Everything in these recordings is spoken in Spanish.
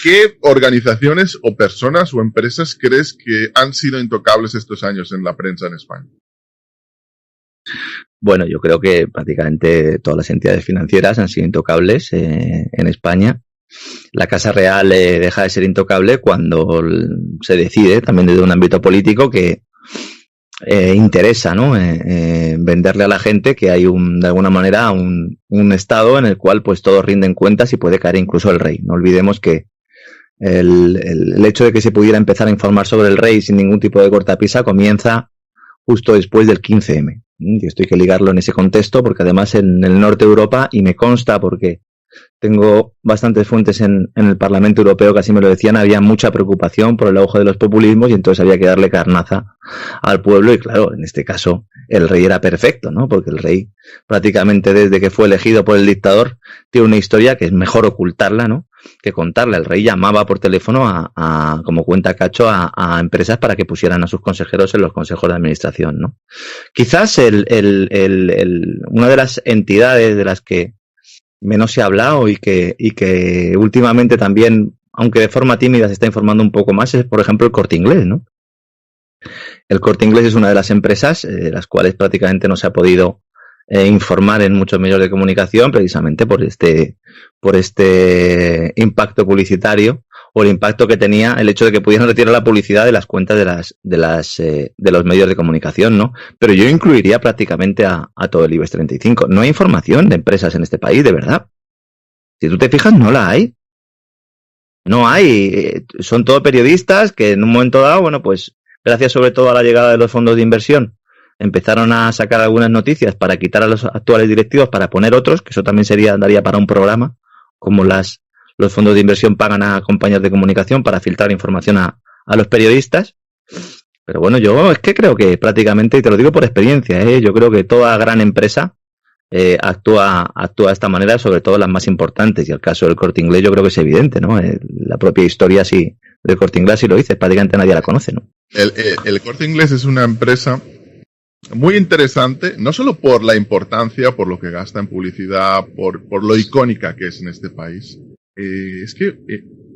¿Qué organizaciones o personas o empresas crees que han sido intocables estos años en la prensa en España? Bueno, yo creo que prácticamente todas las entidades financieras han sido intocables en España. La Casa Real deja de ser intocable cuando se decide, también desde un ámbito político, que interesa, ¿no? Venderle a la gente que hay de alguna manera un estado en el cual pues todos rinden cuentas y puede caer incluso el rey. No olvidemos que el hecho de que se pudiera empezar a informar sobre el rey sin ningún tipo de cortapisa comienza justo después del 15M. Y esto hay que ligarlo en ese contexto porque además en el norte de Europa, y me consta porque tengo bastantes fuentes en el Parlamento Europeo que así me lo decían, había mucha preocupación por el auge de los populismos y entonces había que darle carnaza al pueblo y claro, en este caso el rey era perfecto, ¿no? Porque el rey prácticamente desde que fue elegido por el dictador tiene una historia que es mejor ocultarla, ¿no? Que contarla. El rey llamaba por teléfono como cuenta Cacho a empresas para que pusieran a sus consejeros en los consejos de administración, ¿no? Quizás una de las entidades de las que menos se ha hablado y que últimamente también, aunque de forma tímida, se está informando un poco más, es por ejemplo el Corte Inglés, ¿no? El Corte Inglés es una de las empresas de las cuales prácticamente no se ha podido informar en muchos medios de comunicación precisamente por este impacto publicitario o el impacto que tenía el hecho de que pudieran retirar la publicidad de las cuentas de los medios de comunicación, ¿no? Pero yo incluiría prácticamente a todo el IBEX 35. No hay información de empresas en este país, de verdad. Si tú te fijas, no la hay. No hay. Son todos periodistas que en un momento dado, bueno, pues gracias sobre todo a la llegada de los fondos de inversión, empezaron a sacar algunas noticias para quitar a los actuales directivos para poner otros, que eso también daría para un programa, como los fondos de inversión pagan a compañías de comunicación para filtrar información a los periodistas. Pero bueno, yo es que creo que prácticamente, y te lo digo por experiencia, yo creo que toda gran empresa actúa de esta manera, sobre todo las más importantes, y el caso del Corte Inglés yo creo que es evidente, ¿no? La propia historia sí del Corte Inglés sí lo dice, prácticamente nadie la conoce, ¿no? El Corte Inglés es una empresa muy interesante, no solo por la importancia, por lo que gasta en publicidad, por lo icónica que es en este país. Es que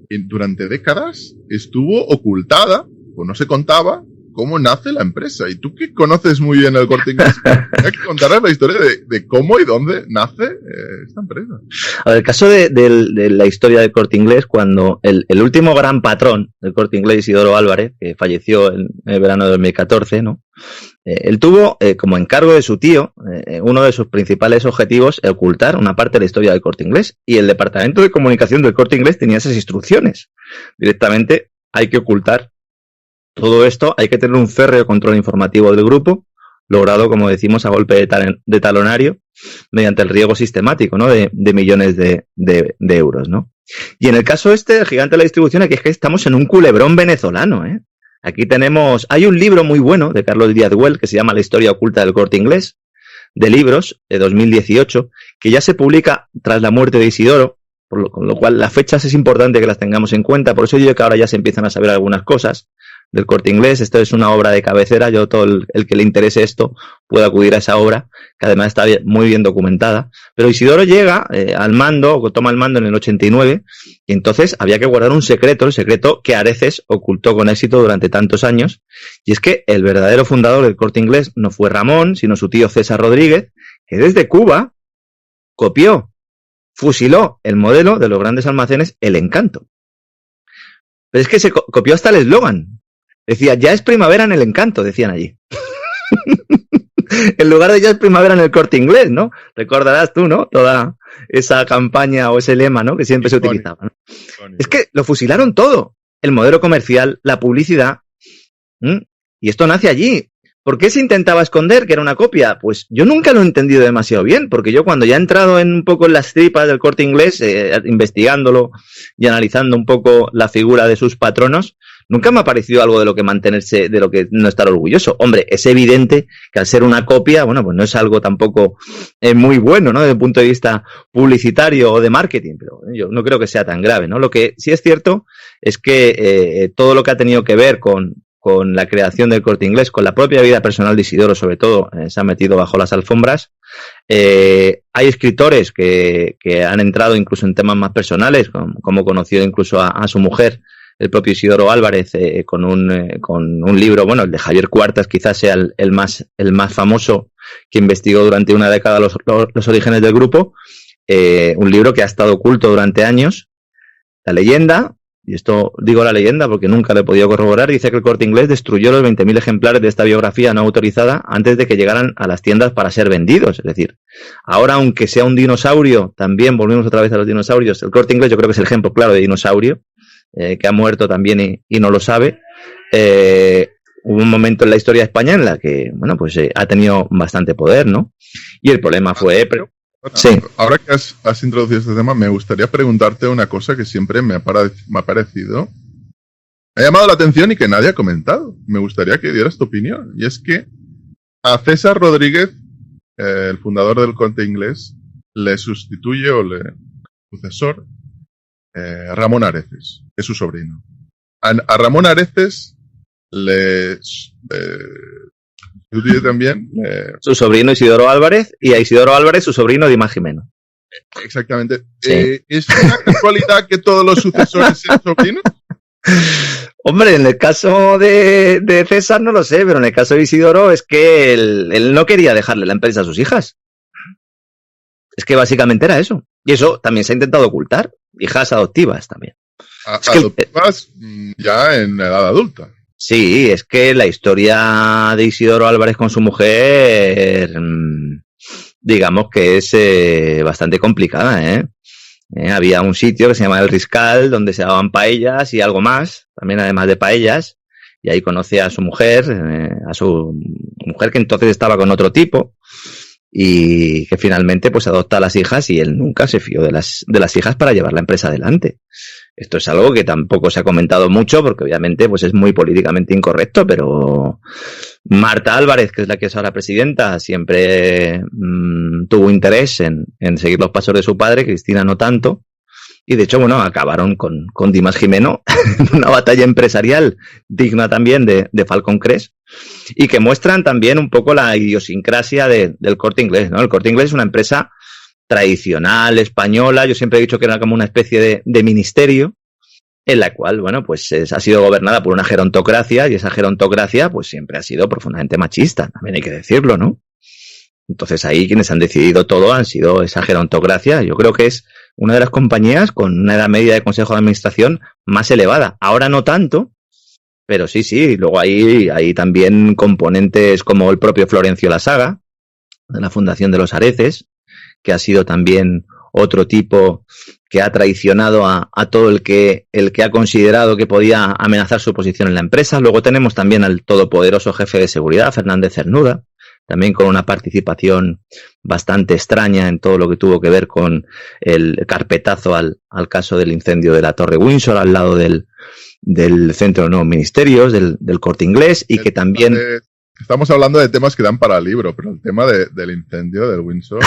durante décadas estuvo ocultada, o no se contaba, cómo nace la empresa. Y tú que conoces muy bien el Corte Inglés, hay que contarles la historia de cómo y dónde nace esta empresa. A ver, el caso de la historia del Corte Inglés, cuando el último gran patrón del Corte Inglés, Isidoro Álvarez, que falleció en el verano de 2014, ¿no? Él tuvo como encargo de su tío, uno de sus principales objetivos, ocultar una parte de la historia del Corte Inglés. Y el departamento de comunicación del Corte Inglés tenía esas instrucciones. Directamente hay que ocultar todo esto, hay que tener un férreo control informativo del grupo, logrado, como decimos, a golpe de talonario, mediante el riego sistemático, ¿no? de millones de euros, ¿no? Y en el caso el gigante de la distribución, aquí es que estamos en un culebrón venezolano, ¿eh? Aquí hay un libro muy bueno de Carlos Díaz Güell que se llama La historia oculta del Corte Inglés, de libros, de 2018, que ya se publica tras la muerte de Isidoro, con lo cual las fechas es importante que las tengamos en cuenta, por eso yo digo que ahora ya se empiezan a saber algunas cosas del Corte Inglés. Esto es una obra de cabecera, todo el que le interese esto puede acudir a esa obra, que además está muy bien documentada. Pero Isidoro llega al mando, o toma el mando en el 89, y entonces había que guardar un secreto, el secreto que Areces ocultó con éxito durante tantos años, y es que el verdadero fundador del Corte Inglés no fue Ramón, sino su tío César Rodríguez, que desde Cuba fusiló el modelo de los grandes almacenes El Encanto. Pero es que se copió hasta el eslogan. Decía, ya es primavera en El Encanto, decían allí. En lugar de ya es primavera en el Corte Inglés, ¿no? Recordarás tú, ¿no? Toda esa campaña o ese lema, ¿no? Que siempre se utilizaba, ¿no? Es que lo fusilaron todo. El modelo comercial, la publicidad. Y esto nace allí. ¿Por qué se intentaba esconder que era una copia? Pues yo nunca lo he entendido demasiado bien, porque yo cuando ya he entrado un poco en las tripas del Corte Inglés, investigándolo y analizando un poco la figura de sus patronos, nunca me ha parecido algo de lo que mantenerse, de lo que no estar orgulloso. Hombre, es evidente que al ser una copia, bueno, pues no es algo tampoco muy bueno, ¿no? Desde el punto de vista publicitario o de marketing, pero yo no creo que sea tan grave, ¿no? Lo que sí es cierto es que todo lo que ha tenido que ver con la creación del Corte Inglés, con la propia vida personal de Isidoro, sobre todo, se ha metido bajo las alfombras, Hay escritores que han entrado incluso en temas más personales, como conocido incluso a su mujer, el propio Isidoro Álvarez, con un libro, bueno, el de Javier Cuartas quizás sea el más famoso, que investigó durante una década los orígenes del grupo, un libro que ha estado oculto durante años. La leyenda, y esto digo la leyenda porque nunca lo he podido corroborar, dice que el Corte Inglés destruyó los 20.000 ejemplares de esta biografía no autorizada antes de que llegaran a las tiendas para ser vendidos. Es decir, ahora aunque sea un dinosaurio, también volvemos otra vez a los dinosaurios, el Corte Inglés yo creo que es el ejemplo claro de dinosaurio, que ha muerto también y no lo sabe. Hubo un momento en la historia de España en la que, bueno, pues ha tenido bastante poder, ¿no? Y el problema fue... Sí. Ahora que has introducido este tema, me gustaría preguntarte una cosa que siempre me ha parecido, me ha llamado la atención y que nadie ha comentado. Me gustaría que dieras tu opinión. Y es que a César Rodríguez, el fundador del Corte Inglés, le sustituye sucesor Ramón Areces, que es su sobrino. A Ramón Areces le sustituye también su sobrino Isidoro Álvarez, y a Isidoro Álvarez su sobrino Dimas Jimeno. Exactamente. Sí. ¿Es una casualidad que todos los sucesores sean sobrinos? Hombre, en el caso de César no lo sé, pero en el caso de Isidoro es que él no quería dejarle la empresa a sus hijas. Es que básicamente era eso. Y eso también se ha intentado ocultar. Hijas adoptivas también. Adoptivas ya en edad adulta. Sí, es que la historia de Isidoro Álvarez con su mujer, digamos que es bastante complicada, había un sitio que se llama El Riscal, donde se daban paellas y algo más, también además de paellas, y ahí conoce a su mujer que entonces estaba con otro tipo, y que finalmente pues adopta a las hijas, y él nunca se fió de las hijas para llevar la empresa adelante. Esto es algo que tampoco se ha comentado mucho porque obviamente pues es muy políticamente incorrecto, pero Marta Álvarez, que es la que es ahora presidenta, siempre tuvo interés en seguir los pasos de su padre, Cristina no tanto, y de hecho, bueno, acabaron con Dimas Jimeno en una batalla empresarial digna también de Falcon Crest, y que muestran también un poco la idiosincrasia del Corte Inglés, ¿no? El Corte Inglés es una empresa tradicional, española. Yo siempre he dicho que era como una especie de ministerio en la cual, bueno, pues ha sido gobernada por una gerontocracia, y esa gerontocracia pues siempre ha sido profundamente machista, también hay que decirlo, ¿no? Entonces ahí quienes han decidido todo han sido esa gerontocracia. Yo creo que es una de las compañías con una edad media de consejo de administración más elevada. Ahora no tanto, pero sí. Luego hay también componentes como el propio Florencio Lasaga, de la Fundación de los Areces, que ha sido también otro tipo que ha traicionado a todo el que ha considerado que podía amenazar su posición en la empresa. Luego tenemos también al todopoderoso jefe de seguridad, Fernández Cernuda, también con una participación bastante extraña en todo lo que tuvo que ver con el carpetazo al caso del incendio de la Torre Windsor al lado del Centro de Nuevos Ministerios, del Corte Inglés, y que también... Estamos hablando de temas que dan para libro, pero el tema del incendio del Windsor,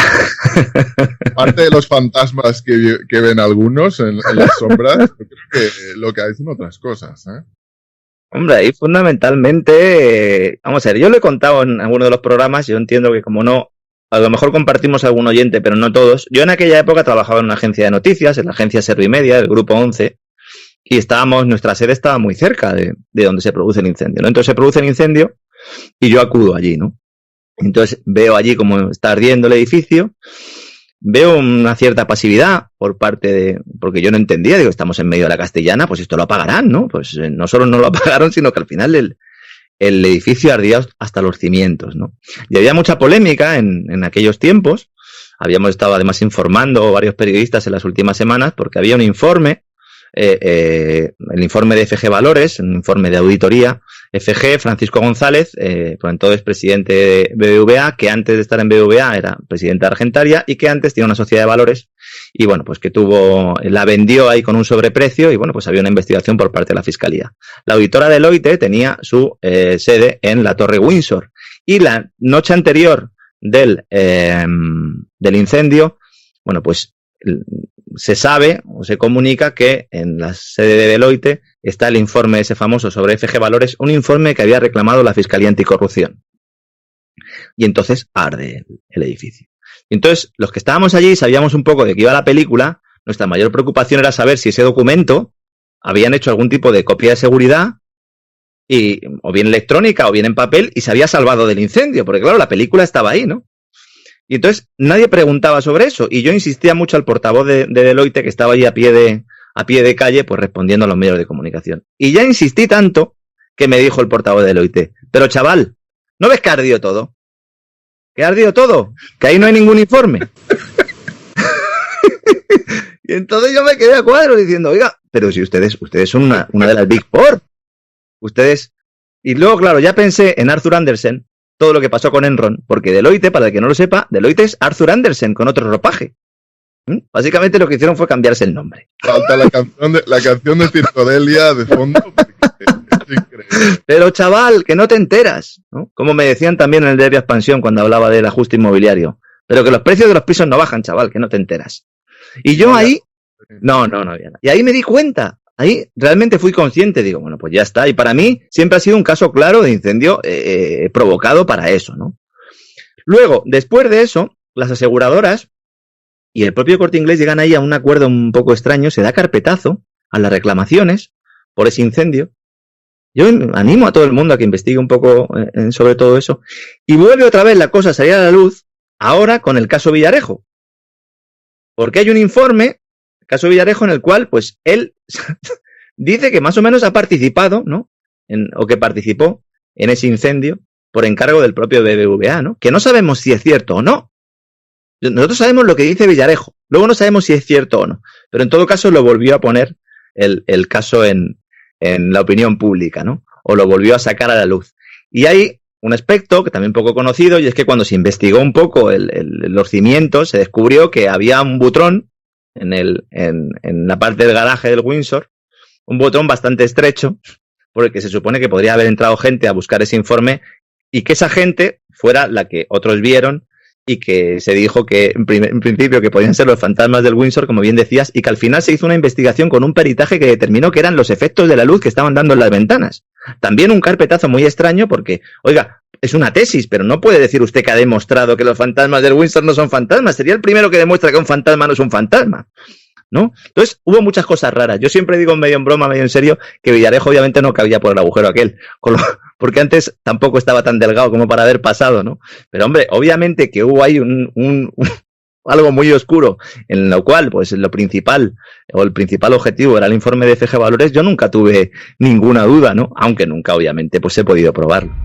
aparte de los fantasmas que ven algunos en las sombras, yo creo que lo que hay son otras cosas, Hombre, ahí fundamentalmente, vamos a ver, yo lo he contado en alguno de los programas, yo entiendo que como no, a lo mejor compartimos algún oyente, pero no todos. Yo en aquella época trabajaba en una agencia de noticias, en la agencia Servimedia, del Grupo 11, y nuestra sede estaba muy cerca de donde se produce el incendio, ¿no? Entonces se produce el incendio y yo acudo allí, ¿no? Entonces veo allí cómo está ardiendo el edificio, veo una cierta pasividad por parte porque yo no entendía, digo, estamos en medio de la Castellana, pues esto lo apagarán, ¿no? Pues no solo no lo apagaron, sino que al final el edificio ardía hasta los cimientos, ¿no? Y había mucha polémica en aquellos tiempos. Habíamos estado además informando varios periodistas en las últimas semanas porque había un informe, el informe de FG Valores, un informe de auditoría, FG, Francisco González, por entonces presidente de BBVA, que antes de estar en BBVA era presidente de Argentaria y que antes tenía una sociedad de valores y bueno, pues que la vendió ahí con un sobreprecio y bueno, pues había una investigación por parte de la Fiscalía. La auditora Deloitte tenía su sede en la Torre Windsor y la noche anterior del incendio, bueno, pues se sabe o se comunica que en la sede de Deloitte está el informe ese famoso sobre FG Valores, un informe que había reclamado la Fiscalía Anticorrupción. Y entonces arde el edificio. Entonces, los que estábamos allí sabíamos un poco de qué iba la película. Nuestra mayor preocupación era saber si ese documento habían hecho algún tipo de copia de seguridad, o bien electrónica o bien en papel, y se había salvado del incendio, porque claro, la película estaba ahí, ¿no? Y entonces nadie preguntaba sobre eso, y yo insistía mucho al portavoz de Deloitte, que estaba allí a pie de calle, pues respondiendo a los medios de comunicación. Y ya insistí tanto que me dijo el portavoz de Deloitte: pero chaval, ¿no ves que ha ardido todo? ¿Que ha ardido todo? Que ahí no hay ningún informe. Y entonces yo me quedé a cuadro diciendo: oiga, pero si ustedes son una de las Big Four. Ustedes... Y luego, claro, ya pensé en Arthur Andersen, todo lo que pasó con Enron, porque Deloitte, para el que no lo sepa, Deloitte es Arthur Andersen con otro ropaje. Básicamente lo que hicieron fue cambiarse el nombre. Falta la canción de Circodelia de fondo, porque es increíble. Pero chaval, que no te enteras, ¿no? Como me decían también en el diario Expansión cuando hablaba del ajuste inmobiliario. Pero que los precios de los pisos no bajan, chaval, que no te enteras. Y yo ahí... No había nada. Y ahí me di cuenta. Ahí realmente fui consciente, digo, bueno, pues ya está. Y para mí siempre ha sido un caso claro de incendio provocado para eso, ¿no? Luego, después de eso, las aseguradoras y el propio Corte Inglés llegan ahí a un acuerdo un poco extraño, se da carpetazo a las reclamaciones por ese incendio. Yo animo a todo el mundo a que investigue un poco sobre todo eso. Y vuelve otra vez la cosa a salir a la luz, ahora con el caso Villarejo. Porque hay un informe, el caso Villarejo, en el cual, pues, él dice que más o menos ha participado, ¿no? O que participó en ese incendio por encargo del propio BBVA, ¿no? Que no sabemos si es cierto o no. Nosotros sabemos lo que dice Villarejo, luego no sabemos si es cierto o no. Pero en todo caso lo volvió a poner el caso en la opinión pública, ¿no? O lo volvió a sacar a la luz. Y hay un aspecto que también poco conocido, y es que cuando se investigó un poco los cimientos, se descubrió que había un butrón en la parte del garaje del Windsor, un butrón bastante estrecho, por el que se supone que podría haber entrado gente a buscar ese informe, y que esa gente fuera la que otros vieron, y que se dijo que en principio que podían ser los fantasmas del Windsor, como bien decías, y que al final se hizo una investigación con un peritaje que determinó que eran los efectos de la luz que estaban dando en las ventanas. También un carpetazo muy extraño porque, oiga, es una tesis, pero no puede decir usted que ha demostrado que los fantasmas del Windsor no son fantasmas. Sería el primero que demuestra que un fantasma no es un fantasma, ¿no? Entonces, hubo muchas cosas raras. Yo siempre digo medio en broma, medio en serio, que Villarejo obviamente no cabía por el agujero aquel, porque antes tampoco estaba tan delgado como para haber pasado, ¿no? Pero, hombre, obviamente que hubo ahí algo muy oscuro, en lo cual, pues, lo principal, o el principal objetivo era el informe de FG Valores. Yo nunca tuve ninguna duda, ¿no? Aunque nunca, obviamente, pues he podido probarlo.